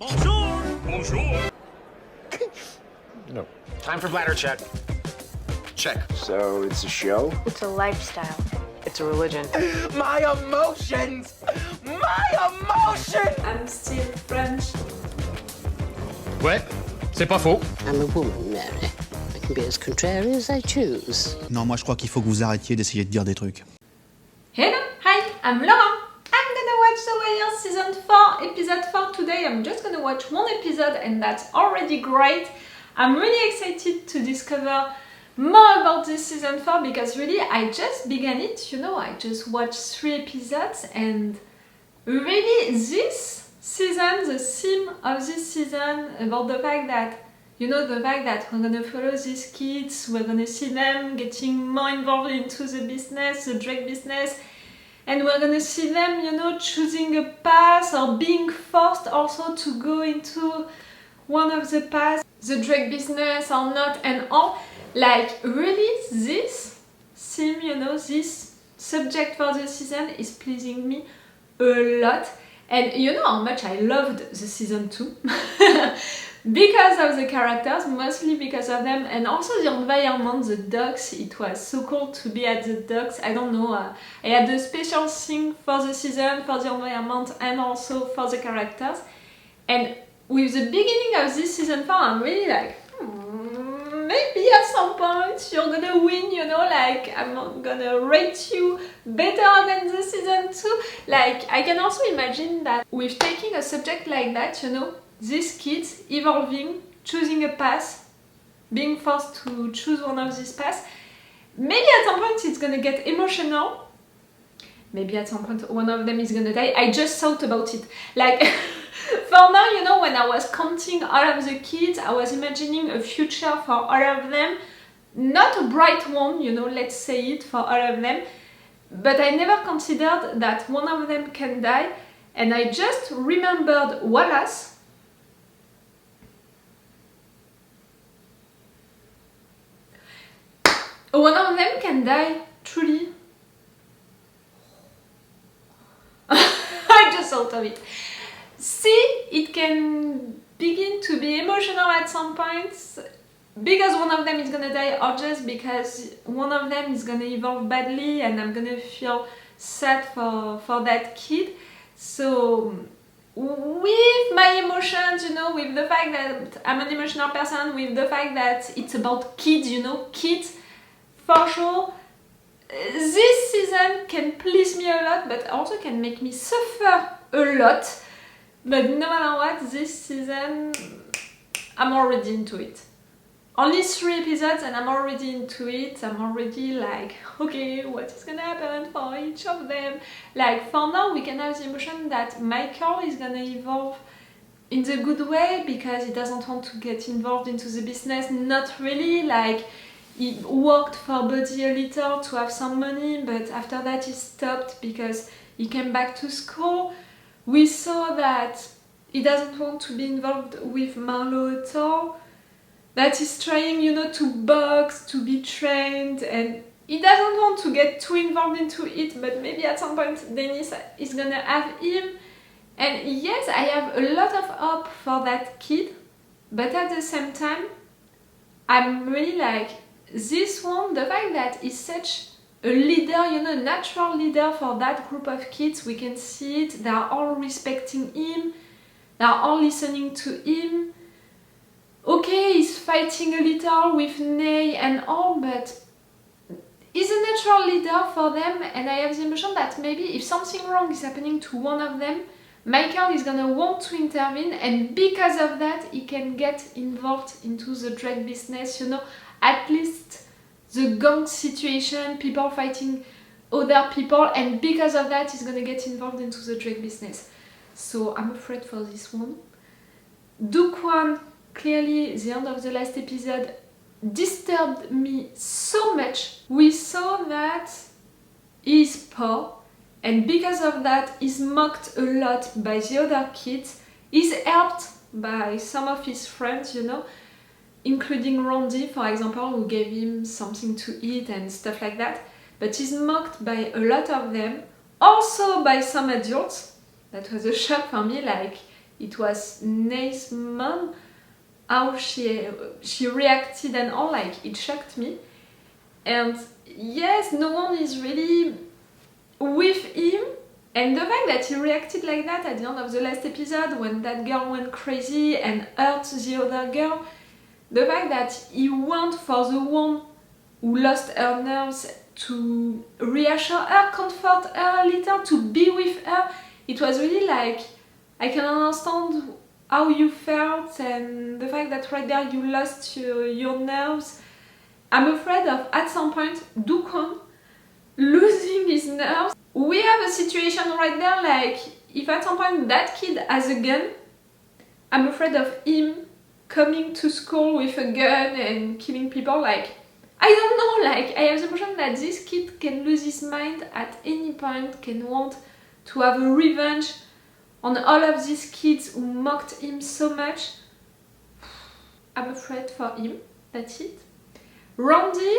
Bonjour! Bonjour! No. Time for bladder check. Check. So it's a show? It's a lifestyle. It's a religion. My emotions! My emotions! I'm still French. Ouais, c'est pas faux. I'm a woman, Mary. I can be as contrary as I choose. Non, moi je crois qu'il faut que vous arrêtiez d'essayer de dire des trucs. Hello, hi, I'm Laura. I'm gonna watch The Wire Season 4, Episode 4 today. I'm just gonna watch one episode and that's already great. I'm really excited to discover more about this Season 4 because really I just began it, I just watched 3 episodes and really this season, the theme of this season about the fact that the fact that we're gonna follow these kids, we're gonna see them getting more involved into the business, the drug business, and we're gonna see them, choosing a path or being forced also to go into one of the paths, the drug business or not, and all. Like, really, this theme, this subject for the season is pleasing me a lot. And you know how much I loved the season 2 because of the characters, mostly because of them, and also the environment, the docks. It was so cool to be at the docks. I don't know, I had a special thing for the season, for the environment, and also for the characters. And with the beginning of this season 4, I'm really like, maybe at some point you're gonna win, like I'm gonna rate you better than the season 2. Like, I can also imagine that with taking a subject like that, these kids evolving, choosing a path, being forced to choose one of these paths, maybe at some point it's gonna get emotional. Maybe at some point one of them is gonna die. I just thought about it. Like, for now, when I was counting all of the kids, I was imagining a future for all of them. Not a bright one, let's say it, for all of them. But I never considered that one of them can die. And I just remembered Wallace. One of them can die, truly. I just thought of it. See, it can begin to be emotional at some points because one of them is gonna die, or just because one of them is gonna evolve badly and I'm gonna feel sad for that kid. So with my emotions, with the fact that I'm an emotional person, with the fact that it's about kids, kids, for sure, this season can please me a lot, but also can make me suffer a lot. But no matter what, this season, I'm already into it. Only 3 episodes and I'm already into it. I'm already like, okay, what is gonna happen for each of them? Like, for now, we can have the emotion that Mickael is gonna evolve in the good way because he doesn't want to get involved into the business. Not really, like, he worked for Buddy a little to have some money, but after that he stopped because he came back to school. We saw that he doesn't want to be involved with Marlo at all, that he's trying, to box, to be trained, and he doesn't want to get too involved into it, but maybe at some point Dennis is gonna have him. And yes, I have a lot of hope for that kid, but at the same time, I'm really like, this one, the fact that he's such a leader, a natural leader for that group of kids, we can see it. They are all respecting him. They are all listening to him. Okay, he's fighting a little with Ney and all, but he's a natural leader for them, and I have the impression that maybe if something wrong is happening to one of them, Mickael is gonna want to intervene, and because of that, he can get involved into the drug business, at least the gang situation, people fighting other people, and because of that he's gonna get involved into the drug business. So I'm afraid for this one. Duke one, clearly the end of the last episode disturbed me so much. We saw that he's poor, and because of that he's mocked a lot by the other kids. He's helped by some of his friends, including Randy, for example, who gave him something to eat and stuff like that. But he's mocked by a lot of them, also by some adults. That was a shock for me, like, it was Nay's mom, how she reacted and all, like it shocked me. And yes, no one is really with him, and the fact that he reacted like that at the end of the last episode when that girl went crazy and hurt the other girl, the fact that he went for the one who lost her nerves to reassure her, comfort her a little, to be with her, it was really like, I can understand how you felt, and the fact that right there you lost your nerves. I'm afraid of, at some point, Dukon losing his nerves. We have a situation right there, like, if at some point that kid has a gun, I'm afraid of him coming to school with a gun and killing people. Like, I don't know, like, I have the impression that this kid can lose his mind at any point, can want to have a revenge on all of these kids who mocked him so much. I'm afraid for him, that's it. Randy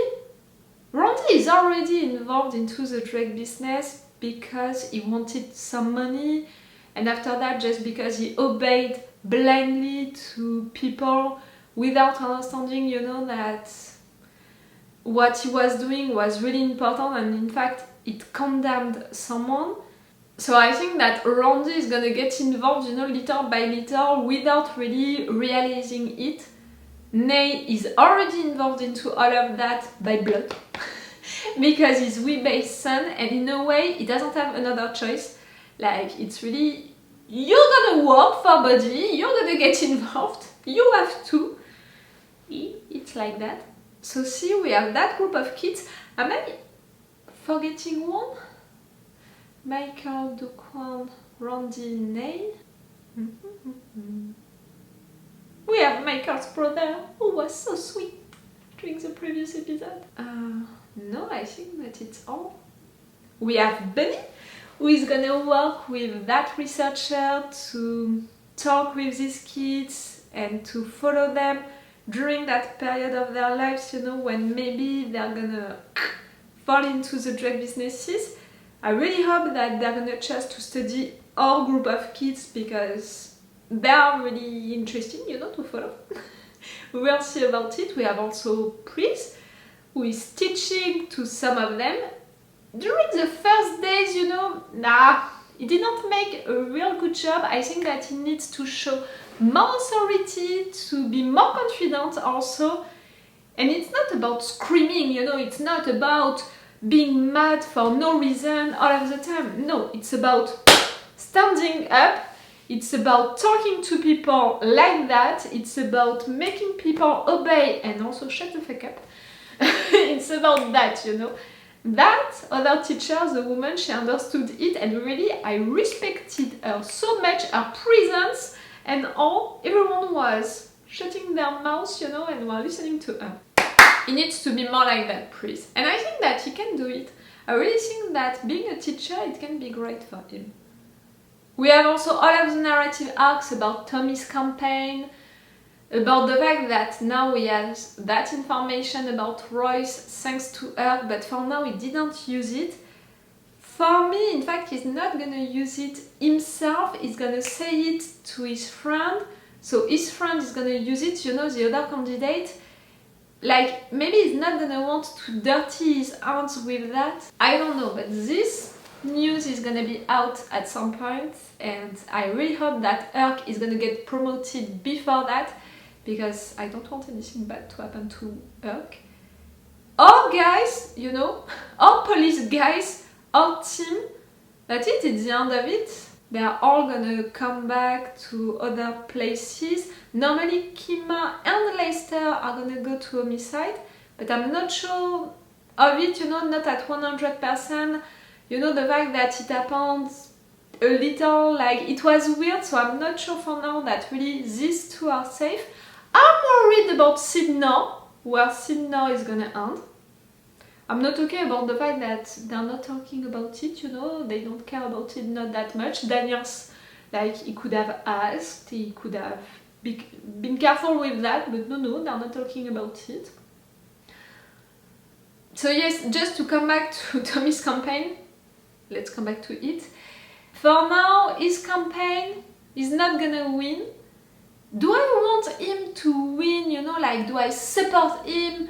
is already involved into the drug business because he wanted some money, and after that just because he obeyed blindly to people without understanding, you know, that what he was doing was really important, and in fact it condemned someone. So I think that Randy is gonna get involved, you know, little by little without really realizing it. Nay is already involved into all of that by blood because he's Weebei's son, and in a way he doesn't have another choice. Like, it's really, you're gonna work for Buddy, you're gonna get involved, you have to. It's like that. So see, we have that group of kids. Am I forgetting one? Mickael, Duquan, Randy, Nay. We have Mickael's brother, who was so sweet during the previous episode. No, I think that it's all. We have Bunny, who is gonna work with that researcher to talk with these kids and to follow them during that period of their lives, you know, when maybe they're gonna fall into the drug businesses. I really hope that they're gonna choose to study our group of kids because they are really interesting, you know, to follow. We will see about it. We have also Please, who is teaching to some of them. During the first days, you know, he did not make a real good job. I think that he needs to show more authority, to be more confident also. And it's not about screaming, you know, it's not about being mad for no reason all of the time. No, it's about standing up. It's about talking to people like that. It's about making people obey and also shut the fuck up. It's about that, you know. That other teacher, the woman, she understood it, and really I respected her so much, her presence, and all. Everyone was shutting their mouths, you know, and were listening to her. He needs to be more like that, Please. And I think that he can do it. I really think that being a teacher, it can be great for him. We have also all of the narrative arcs about Tommy's campaign, about the fact that now we have that information about Royce thanks to her, but for now he didn't use it. For me, in fact, he's not gonna use it himself, he's gonna say it to his friend, so his friend is gonna use it, you know, the other candidate. Like, maybe he's not gonna want to dirty his hands with that. I don't know, but this news is gonna be out at some point, and I really hope that Herc is gonna get promoted before that, because I don't want anything bad to happen to Herc. Our guys, you know, our police guys, our team, that's it, it's the end of it. They are all gonna come back to other places. Normally Kima and Leicester are gonna go to homicide, but I'm not sure of it, you know, not at 100%. You know, the fact that it happened a little, like, it was weird, so I'm not sure for now that really these two are safe. I'm worried about Sydney, where Sydney is gonna end. I'm not okay about the fact that they're not talking about it, you know, they don't care about it not that much. Daniels, like, he could have asked, he could have been careful with that, but no, they're not talking about it. So yes, just to come back to Tommy's campaign, let's come back to it. For now, his campaign, He's not gonna win. Do I want him to win, you know, like do I support him?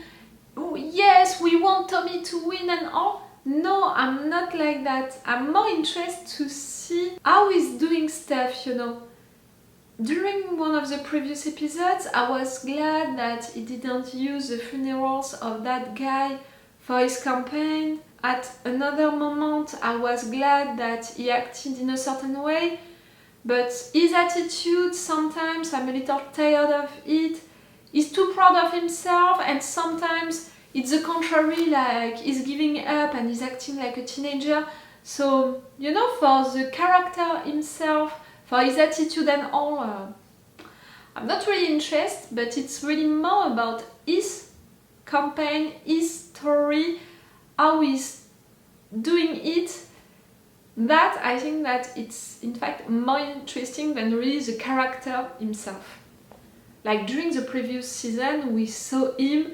Oh, yes, we want Tommy to win and all. No, I'm not like that. I'm more interested to see how he's doing stuff, you know. During one of the previous episodes, I was glad that he didn't use the funerals of that guy for his campaign. At another moment, I was glad that he acted in a certain way, but his attitude, sometimes I'm a little tired of it. He's too proud of himself, and sometimes it's the contrary, like he's giving up and he's acting like a teenager. So, you know, for the character himself, for his attitude and all, I'm not really interested, but it's really more about his campaign, his story, how he's doing it. That I think that it's in fact more interesting than really the character himself. Like during the previous season, we saw him.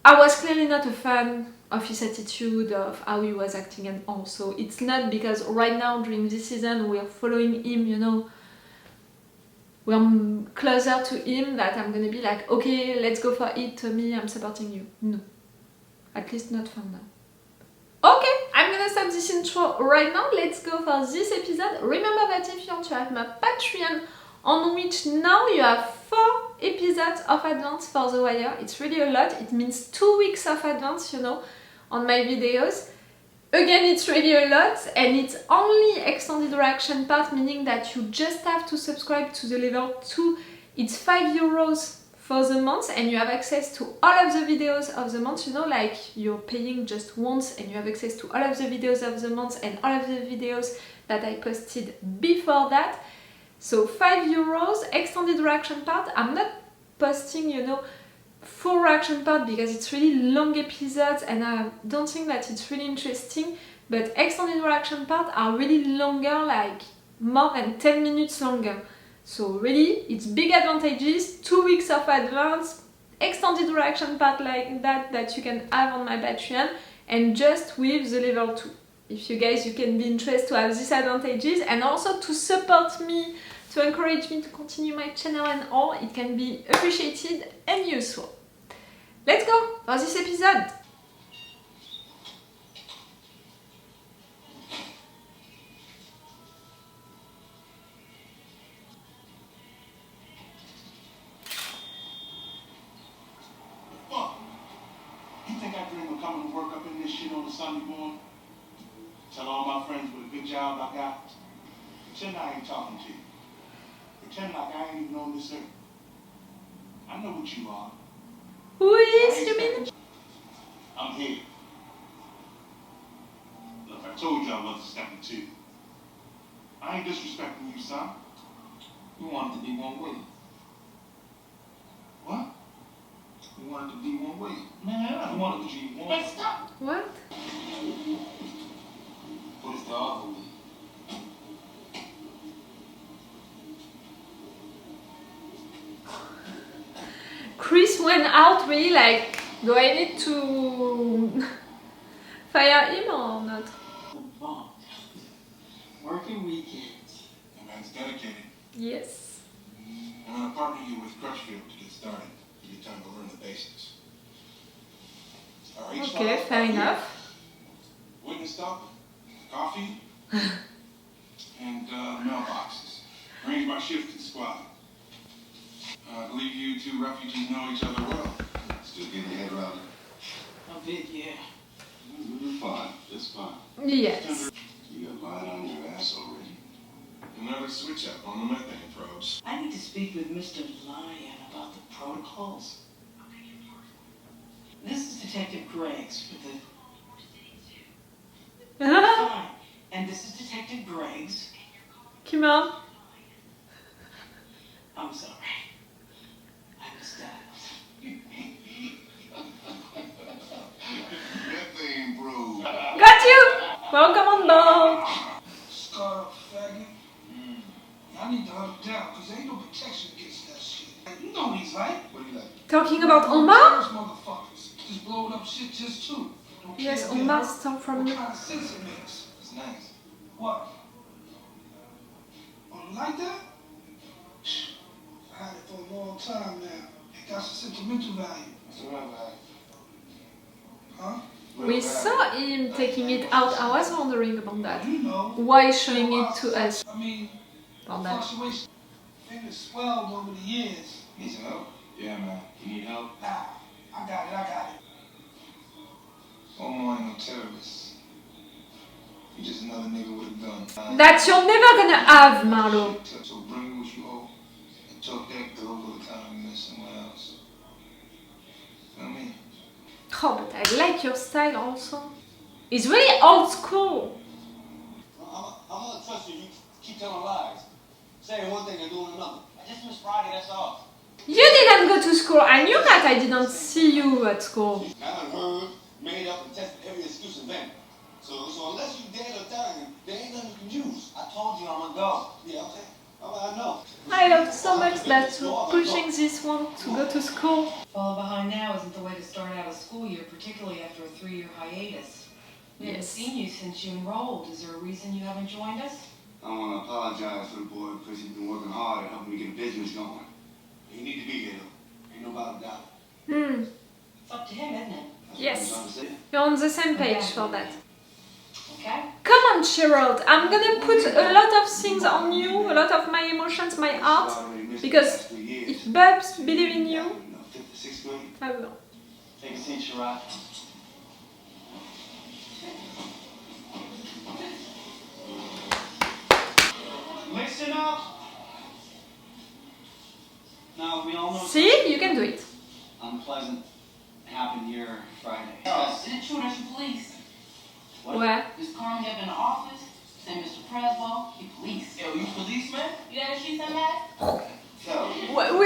I was clearly not a fan of his attitude, of how he was acting and all. So it's not because right now during this season we are following him, you know, we're closer to him that I'm gonna be like, okay, let's go for it, Tommy, I'm supporting you. No. At least not for now. Okay, I'm gonna stop this intro right now. Let's go for this episode. Remember that if you want to have my Patreon, on which now you have 4 episodes of advance for The Wire. It's really a lot. It means 2 weeks of advance, you know, on my videos. Again, it's really a lot, and it's only extended reaction part, meaning that you just have to subscribe to the level 2. It's €5 for the month, and you have access to all of the videos of the month, you know, like you're paying just once and you have access to all of the videos of the month and all of the videos that I posted before that. So €5, extended reaction part. I'm not posting, you know, full reaction part because it's really long episodes and I don't think that it's really interesting, but extended reaction part are really longer, like more than 10 minutes longer. So really, it's big advantages, 2 weeks of advance, extended reaction part like that you can have on my Patreon, and just with the level 2. If you guys, you can be interested to have these advantages and also to support me, to encourage me to continue my channel and all, it can be appreciated and useful. Let's go for this episode! You think I dream of coming to work up in this shit on a Sunday morning? Tell all my friends what a good job I got. Pretend I ain't talking to you. Pretend like I ain't even on this earth. I know what you are. Who is, you mean? I'm here. Look, I told you I wasn't stepping to you. I ain't disrespecting you, son. You wanted to be one way. What? You wanted to be one way. Man, I wanted to be one way. Stop! What? What is the other way? Chris went out really like, do I need to fire him or not? Working weekends. That man's dedicated. Yes. I'm going to partner you with Crutchfield to get started. Give you time to learn the basics. All right, Okay, fair enough. Witness stop, coffee, and mailboxes. Arrange my shift to the squad. I believe you two refugees know each other well. Still getting your head around it? A bit, yeah. You're fine, just fine. Yes. You got lying on your ass already. Another switch up on the methane probes. I need to speak with Mr. Lyon about the protocols. This is Detective Greggs with the... Fine. And this is Detective Greggs. Come on. I'm sorry. I missed out. Methane probe. Got you! Welcome on board! Scarred up faggot. I need to hunt him down because there ain't no protection against that shit. You know what he's like. What do you like? Talking about Omar? Motherfuckers. Just blowing up shit just too. Yes, Omar stole from me. What kind of sense it makes? It's nice. What? Oh, You like that? I had it for a long time now. It got some sentimental value. What's the real value? Huh? We saw him taking it out. I was wondering about that. You know. Why showing it to us? I mean, About that. fluctuation. Fingers swelled over the years. Need some help? Yeah, man. You need help? Nah, I got it. Omar ain't no terrorist. You just another nigga with a gun. That you're never gonna have, Marlo. So bring me what you owe and talk that girl over the time you met somewhere else. Feel me? Oh, but I like your style also. It's really old school. I'm gonna trust you. You keep telling lies. Saying one thing and doing another. I just missed Friday, that's all. You didn't go to school. I knew that. I didn't see you at school. I done heard, made up, and tested every excuse and then. So unless you dead or dying, there ain't nothing you can use. I told you I'm gonna go. Yeah, okay. I know. I love so much that you're pushing this one to go to school. Fall behind now isn't the way to start out a school year, particularly after a 3-year hiatus. We haven't seen you since you enrolled. Is there a reason you haven't joined us? I want to apologize for the boy because he's been working hard at helping me get a business going. He need to be here though. Ain't no doubt. It's up to him, isn't it? Yes. You're on the same page for that. Okay? Come on, Sherrod. I'm gonna put a lot of things on you, a lot of my emotions, my heart. Because if Bubbs believe in you, I will. Take a seat, Sherrod. Listen up. Now we all know. See? You can do it. Unpleasant happened here Friday. Is it true that you police? Where? Is Carmen up in the office? Say Mr. Preswell, he police. Yo, you policeman? You know that she said that? Well,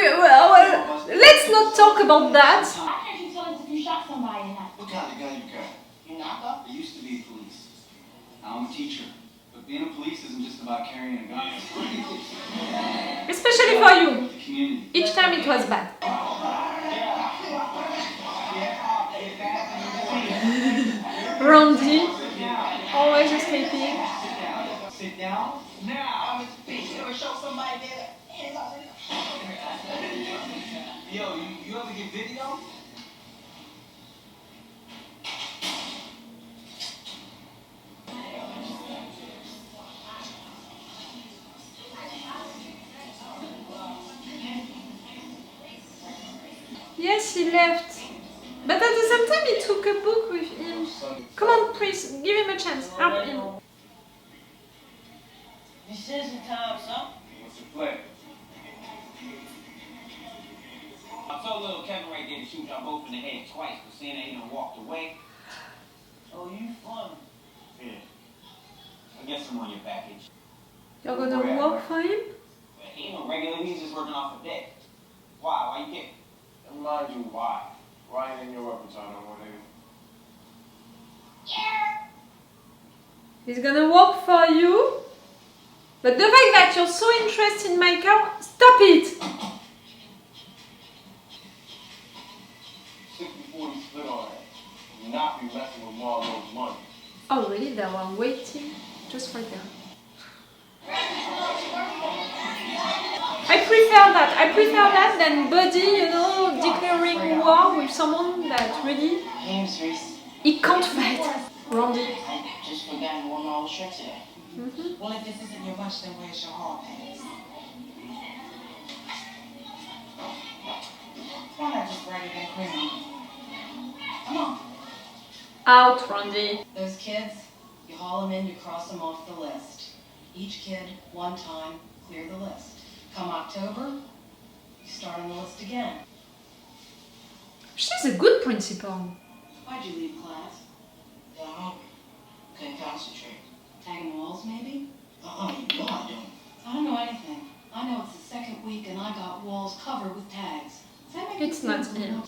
let's not talk about that. I heard you tell us if you shot somebody in that. What kind of gun you got? You knocked up? I used to be police. Now I'm a teacher. But being a police isn't just about carrying a gun. Especially for you. The community. Each time it was bad. Randy, always escaping. Sit down. Now, I'm a bitch. You ever show somebody that? Yo, you ever get video? Yes, he left. But at the same time, he took a book with him. Come on, please, give him a chance. Help him. This isn't time, son. What's the play? I told little Kevin right there to shoot y'all both in the head twice, but seeing that he done walked away. Oh, you fun. Yeah. I guess I'm on your package. You're gonna work for him? But he ain't no regular, he's just working off a debt. Why? Why you kidding? And mind you, why? Why ain't in your repertoire no more, nigga? He's gonna work for you. But the fact that you're so interested in Mickael, stop it! 60-40 split on that. Do not be messing with Marlo's money. Oh really? They were waiting just right there. I prefer that than Buddy, you know, declaring war with someone that really he can't fight. Randy. Just forgot to warm all the shirts today. Well, if this isn't your lunch, then where's your hall pass? Why not just write it in cream? Come on. Out, Randy. Those kids, you haul them in, you cross them off the list. Each kid, one time, clear the list. Come October, you start on the list again. She's a good principal. Why'd you leave class? Got hungry. Couldn't concentrate. Tagging walls, maybe? You know I don't. I don't know anything. I know it's the second week and I got walls covered with tags. Does that make It's not me.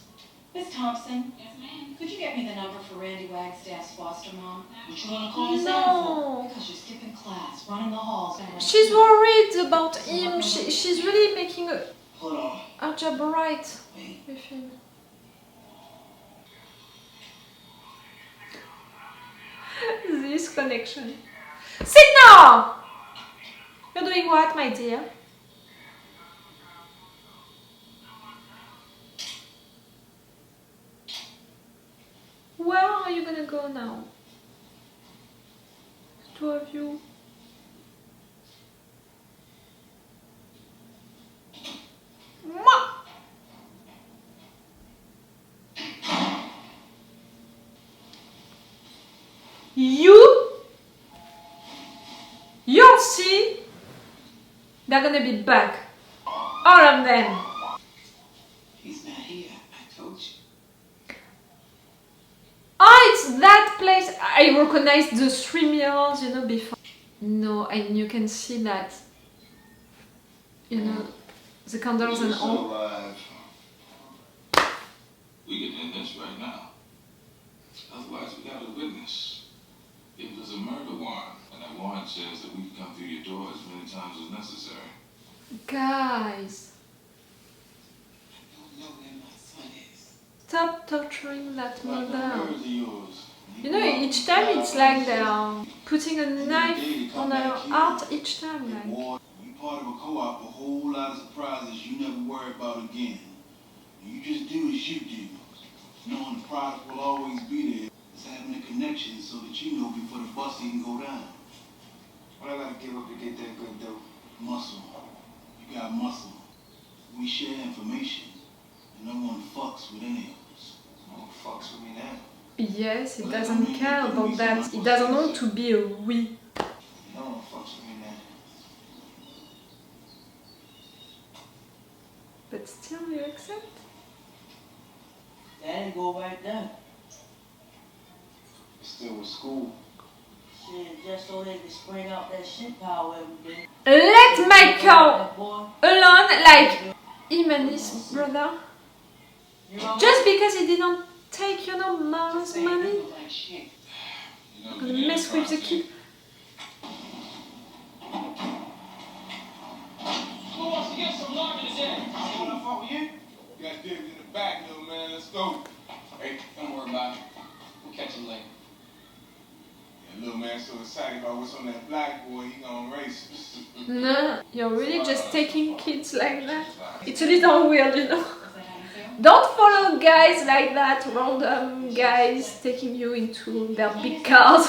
Miss Thompson? Yes, ma'am. Could you get me the number for Randy Wagstaff's foster mom? What you want to call yourself? No. Because you're skipping class, running the halls. She's worried about him. She's really making Hold on. her job right Wait. with him. This connection. Sit now! You're doing what, my dear? Where are you gonna go now? Two of you. Mwah! You'll see, they're gonna be back. All of them. He's not here. I told you. Oh, it's that place. I recognized the 3 mirrors, you know, before. No, and you can see that, you know, the candles and all. We can end this right now. Otherwise, we got a witness. It was a murder warrant, and that warrant says that we can come through your door as many times as necessary. Guys, I don't know where my son is. stop torturing that mother. Nerves of yours. You know, each time it's like they are putting a knife on her heart each time, like. You part of a co-op, a whole lot of surprises you never worry about again. You just do as you do, knowing the product will always be there. It's having a connection so that you know before the bus even go down. What I gotta give up to get that good dope? Muscle. You got muscle. We share information, and no one fucks with any of us. No one fucks with me now. Yes, he doesn't care about that. He doesn't want to be a we. No one fucks with me now. But still, you accept? Daddy go right there. Still with school. Shit, just so they can spring out that shit power every day. Let Mickael alone, like him and his brother. Just because he didn't take, you know, Marlo's money. I'm gonna mess with the kid. Who wants to get some love in the day? You wanna fuck with you? You got dibs in the back, little man. Let's go. Hey, don't worry about it. We'll catch him later. Yeah, little man so excited about what's on that black boy, he gonna race us. No, you're really just taking kids like that. It's a little weird, you know. Don't follow guys like that, random guys taking you into their big cars.